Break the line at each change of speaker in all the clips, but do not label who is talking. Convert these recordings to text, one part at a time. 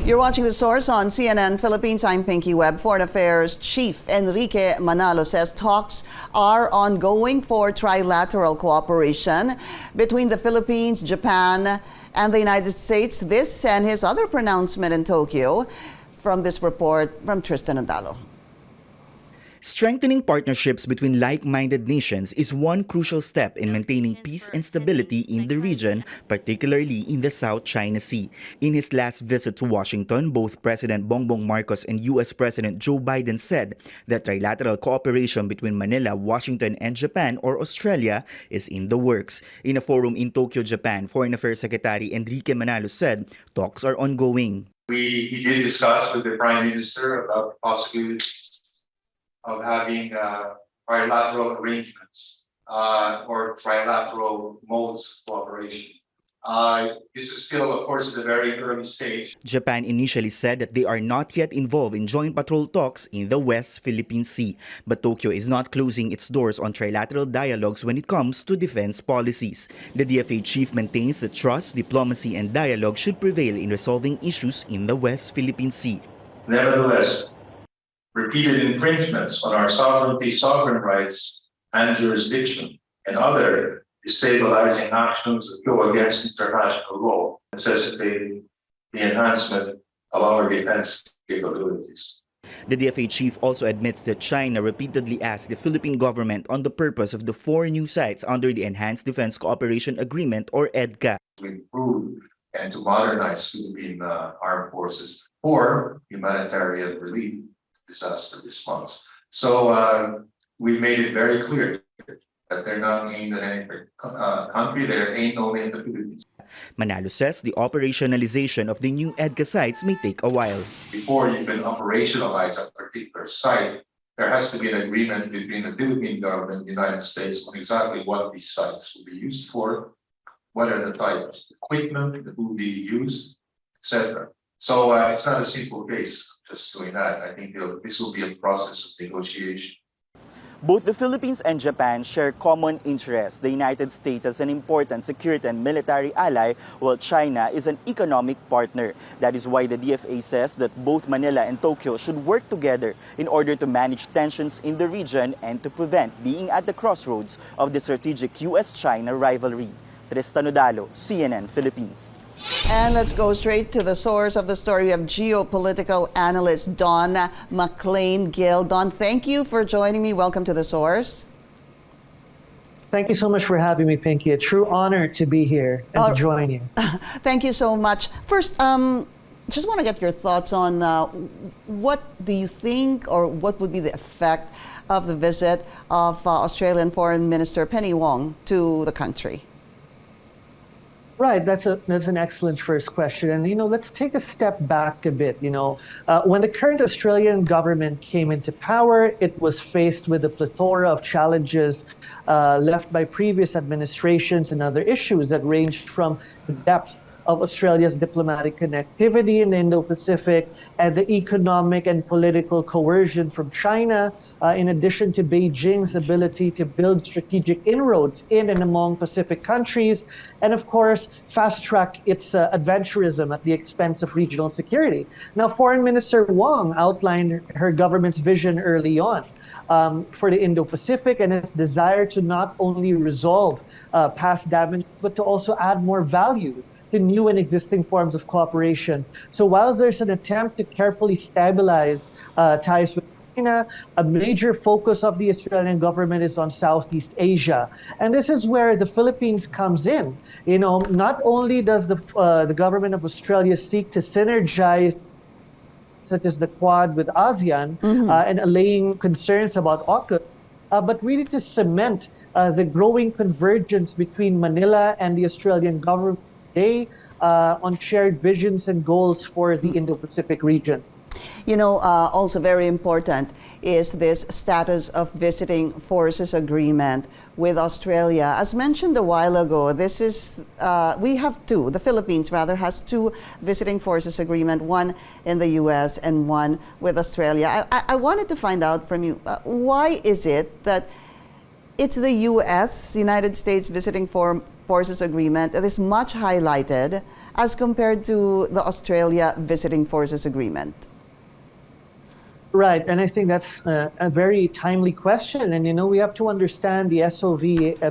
You're watching The Source on CNN Philippines. I'm Pinky Webb. Foreign Affairs Chief Enrique Manalo says talks are ongoing for trilateral cooperation between the Philippines, Japan, and the United States. This and his other pronouncement in Tokyo. From this report from Tristan Andalo.
Strengthening partnerships between like-minded nations is one crucial step in maintaining peace and stability in the region, particularly in the South China Sea. In his last visit to Washington, both President Bongbong Marcos and U.S. President Joe Biden said that trilateral cooperation between Manila, Washington, and Japan or Australia is in the works. In a forum in Tokyo, Japan, Foreign Affairs Secretary Enrique Manalo said talks are ongoing.
He did discuss with the Prime Minister about the possibilities of having trilateral arrangements or trilateral modes of cooperation. This is still, of course, at a very early stage.
Japan initially said that they are not yet involved in joint patrol talks in the West Philippine Sea, but Tokyo is not closing its doors on trilateral dialogues when it comes to defense policies. The DFA chief maintains that trust, diplomacy, and dialogue should prevail in resolving issues in the West Philippine Sea.
Nevertheless, repeated infringements on our sovereignty, sovereign rights, and jurisdiction, and other destabilizing actions that go against international law necessitate the enhancement of our defense capabilities.
The DFA chief also admits that China repeatedly asked the Philippine government on the purpose of the 4 new sites under the Enhanced Defense Cooperation Agreement or EDCA.
To improve and to modernize Philippine armed forces for humanitarian relief, disaster response. So we made it very clear that they're not aimed at any country, they're aimed only at the Philippines.
Manalo says the operationalization of the new EDCA sites may take a while.
Before you can operationalize a particular site, there has to be an agreement between the Philippine government and the United States on exactly what these sites will be used for, what are the types of equipment that will be used, etc. So it's not a simple case just doing that. I think this will be a process of negotiation.
Both the Philippines and Japan share common interests. The United States is an important security and military ally, while China is an economic partner. That is why the DFA says that both Manila and Tokyo should work together in order to manage tensions in the region and to prevent being at the crossroads of the strategic U.S.-China rivalry. Tristan Andalo, CNN Philippines.
And let's go straight to the source of the story. We have geopolitical analyst Don McLain Gill. Don, thank you for joining me. Welcome to the source.
Thank you so much for having me, Pinky. A true honor to be here and to join you.
Thank you so much. First, just want to get your thoughts on what do you think, or what would be the effect of the visit of Australian Foreign Minister Penny Wong to the country?
Right, that's an excellent first question. And, let's take a step back a bit. When the current Australian government came into power, it was faced with a plethora of challenges left by previous administrations and other issues that ranged from the depth of Australia's diplomatic connectivity in the Indo-Pacific and the economic and political coercion from China, in addition to Beijing's ability to build strategic inroads in and among Pacific countries, and of course, fast-track its adventurism at the expense of regional security. Now, Foreign Minister Wong outlined her government's vision early on for the Indo-Pacific and its desire to not only resolve past damage, but to also add more value to new and existing forms of cooperation. So while there's an attempt to carefully stabilize ties with China, a major focus of the Australian government is on Southeast Asia. And this is where the Philippines comes in. Not only does the government of Australia seek to synergize such as the Quad with ASEAN and allaying concerns about AUKUS, but really to cement the growing convergence between Manila and the Australian government on shared visions and goals for the Indo-Pacific region.
Also very important is this status of visiting forces agreement with Australia. As mentioned a while ago, this is we have two. The Philippines rather has 2 visiting forces agreement, one in the U.S. and one with Australia. I wanted to find out from you, why is it that it's the U.S., United States Visiting Forces Agreement, that is much highlighted as compared to the Australia Visiting Forces Agreement?
Right, and I think that's a very timely question. And we have to understand the SOV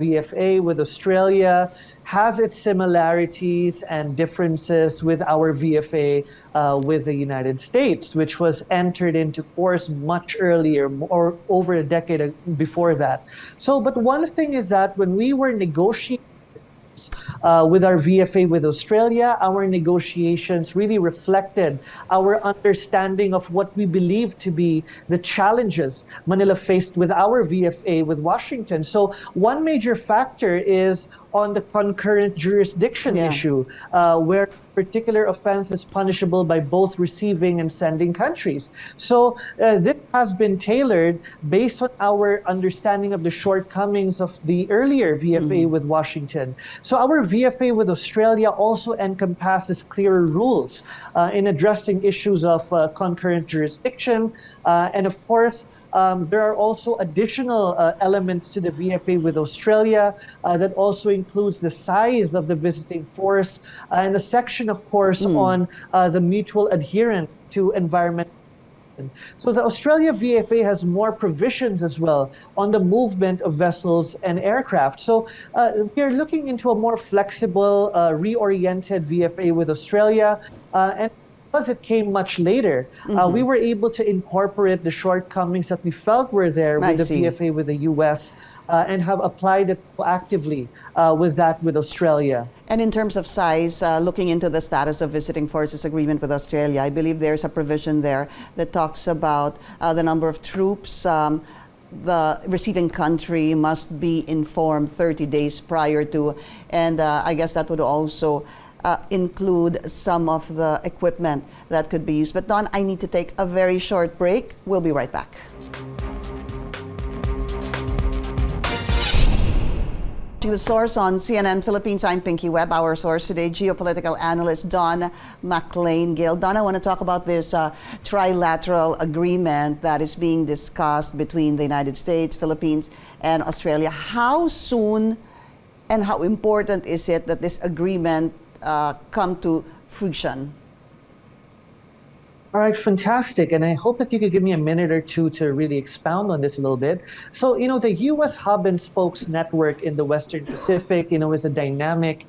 BFA with Australia has its similarities and differences with our VFA with the United States, which was entered into force much earlier, or over a decade before that. So, but one thing is that when we were negotiating with our VFA with Australia, our negotiations really reflected our understanding of what we believe to be the challenges Manila faced with our VFA with Washington. So one major factor is on the concurrent jurisdiction issue, where particular offense is punishable by both receiving and sending countries. So this has been tailored based on our understanding of the shortcomings of the earlier VFA with Washington. So our VFA with Australia also encompasses clearer rules in addressing issues of concurrent jurisdiction. And of course, there are also additional elements to the VFA with Australia that also includes the size of the visiting force and a section, of course, on the mutual adherence to environmental. So the Australia VFA has more provisions as well on the movement of vessels and aircraft. So we're looking into a more flexible, reoriented VFA with Australia, and because it came much later, we were able to incorporate the shortcomings that we felt were there with the VFA with the U.S. And have applied it proactively with Australia.
And in terms of size, looking into the status of visiting forces agreement with Australia, I believe there's a provision there that talks about the number of troops. The receiving country must be informed 30 days prior to, and I guess that would also include some of the equipment that could be used. But Don, I need to take a very short break. We'll be right back. The source on CNN Philippines, I'm Pinky Webb. Our source today, geopolitical analyst Don McLain Gill. Don, I want to talk about this trilateral agreement that is being discussed between the United States, Philippines, and Australia. How soon and how important is it that this agreement come to fruition?
All right, fantastic. And I hope that you could give me a minute or two to really expound on this a little bit. So, the U.S. hub and spokes network in the Western Pacific, is a dynamic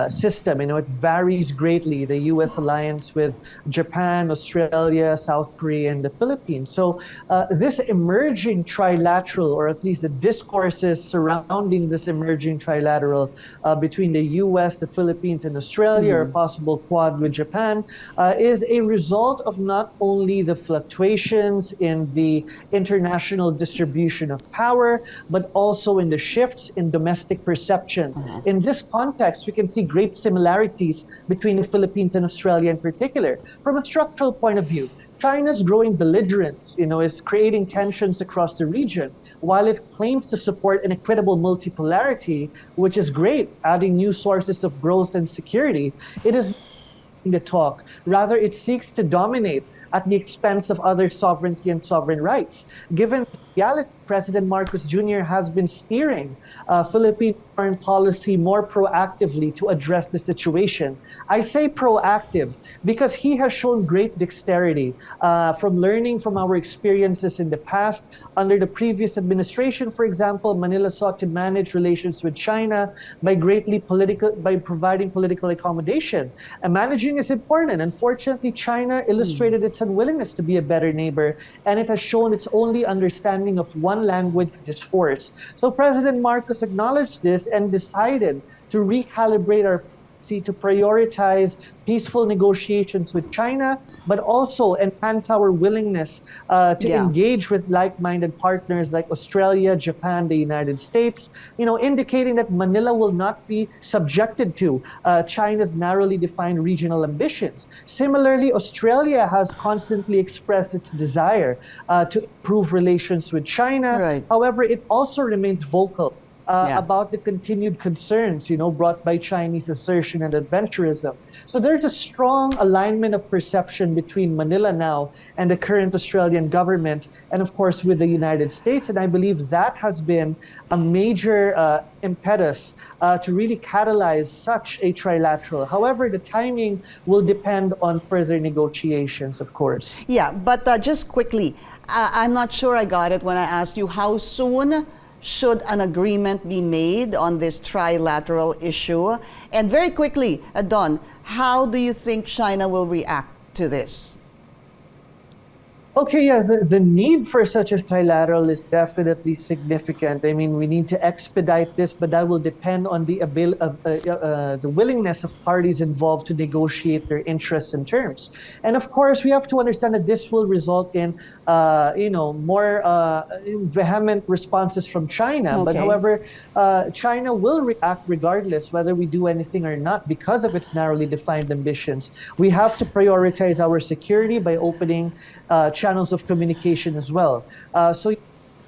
system. It varies greatly, the U.S. alliance with Japan, Australia, South Korea, and the Philippines. So this emerging trilateral, or at least the discourses surrounding this emerging trilateral between the U.S., the Philippines, and Australia, or a possible quad with Japan, is a result of not only the fluctuations in the international distribution of power, but also in the shifts in domestic perception. In this context, we can see great similarities between the Philippines and Australia in particular. From a structural point of view, China's growing belligerence, is creating tensions across the region, while it claims to support an equitable multipolarity, which is great, adding new sources of growth and security. It is the talk. Rather, it seeks to dominate at the expense of other sovereignty and sovereign rights. Given the reality, President Marcos Jr. has been steering Philippine foreign policy more proactively to address the situation. I say proactive because he has shown great dexterity from learning from our experiences in the past. Under the previous administration, for example, Manila sought to manage relations with China by providing political accommodation. And managing is important. Unfortunately, China illustrated its unwillingness to be a better neighbor, and it has shown its only understanding of one language, which is force. So President Marcos acknowledged this and decided to recalibrate our policy to prioritize peaceful negotiations with China, but also enhance our willingness to engage with like-minded partners like Australia, Japan, the United States, indicating that Manila will not be subjected to China's narrowly defined regional ambitions. Similarly, Australia has constantly expressed its desire to improve relations with China.
Right.
However, it also remains vocal
Yeah.
about the continued concerns, brought by Chinese assertion and adventurism. So there's a strong alignment of perception between Manila now and the current Australian government, and of course with the United States. And I believe that has been a major impetus to really catalyze such a trilateral. However, the timing will depend on further negotiations, of course.
Yeah, but just quickly, I'm not sure I got it when I asked you how soon should an agreement be made on this trilateral issue? And very quickly, Don, how do you think China will react to this?
Okay, yes, the need for such a trilateral is definitely significant. I mean, we need to expedite this, but that will depend on the willingness of parties involved to negotiate their interests and terms. And of course, we have to understand that this will result in, more vehement responses from China.
Okay.
But however, China will react regardless whether we do anything or not because of its narrowly defined ambitions. We have to prioritize our security by opening channels of communication as well. So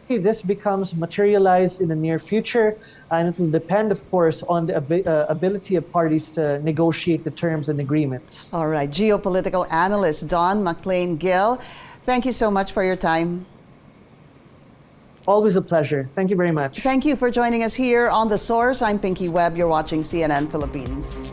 this becomes materialized in the near future, and it will depend, of course, on the ability of parties to negotiate the terms and agreements.
All right, geopolitical analyst Don McLain Gill, thank you so much for your time.
Always a pleasure. Thank you very much.
Thank you for joining us here on The Source. I'm Pinky Webb. You're watching CNN Philippines.